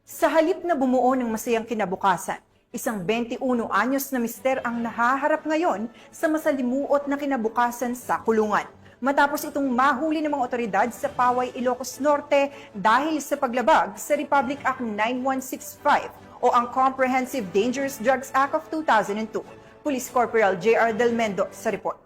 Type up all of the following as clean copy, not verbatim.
Sa halip na bumuo ng masayang kinabukasan, isang 21 anyos na mister ang nahaharap ngayon sa masalimuot na kinabukasan sa kulungan. Matapos itong mahuli ng mga otoridad sa Paway, Ilocos Norte dahil sa paglabag sa Republic Act 9165 o ang Comprehensive Dangerous Drugs Act of 2002. Police Corporal J.R. Del Mendo sa report.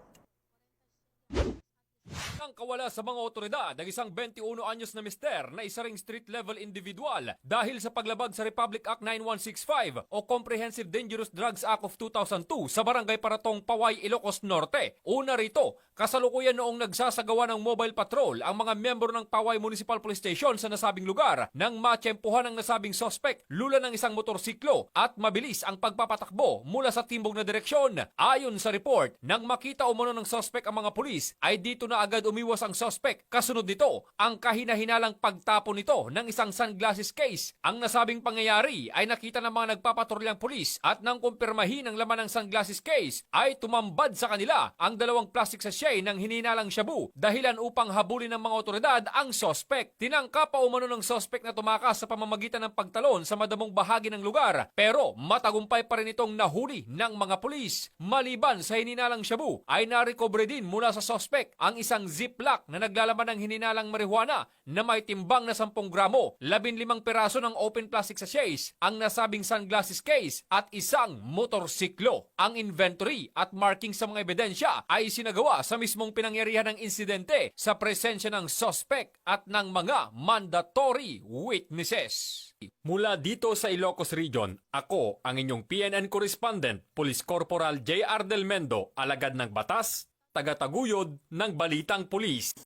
Ang kawala sa mga otoridad ang isang 21 anyos na mister na isa ring street-level individual dahil sa paglabag sa Republic Act 9165 o Comprehensive Dangerous Drugs Act of 2002 sa Barangay Paratong, Paway, Ilocos Norte. Una rito, kasalukuyan noong nagsasagawa ng mobile patrol ang mga miyembro ng Paway Municipal Police Station sa nasabing lugar nang matsyempuhan ang nasabing sospek lula ng isang motorsiklo at mabilis ang pagpapatakbo mula sa timbog na direksyon. Ayon sa report, nang makita umano ng sospek ang mga pulis ay dito na agad umiwas ang sospek. Kasunod nito, ang kahina-hinalang pagtapon nito ng isang sunglasses case. Ang nasabing pangyayari ay nakita ng mga nagpapatrolyang pulis at nang kumpirmahin ang laman ng sunglasses case ay tumambad sa kanila ang dalawang plastic sachet ng hininalang shabu dahilan upang habulin ng mga otoridad ang sospek. Tinangka pa umano ng sospek na tumakas sa pamamagitan ng pagtalon sa madamong bahagi ng lugar pero matagumpay pa rin itong nahuli ng mga pulis. Maliban sa hininalang shabu ay narecover din mula sa sospek ang isang ziplock na naglalaman ng hininalang marijuana na may timbang na 10 gramo, 15 peraso ng open plastic sachets, ang nasabing sunglasses case at isang motorsiklo. Ang inventory at marking sa mga ebidensya ay sinagawa sa mismong pinangyarihan ng insidente sa presensya ng suspect at ng mga mandatory witnesses. Mula dito sa Ilocos Region, ako ang inyong PNN correspondent, Police Corporal J.R. Del Mendo, alagad ng batas, tagataguyod ng Balitang Pulis.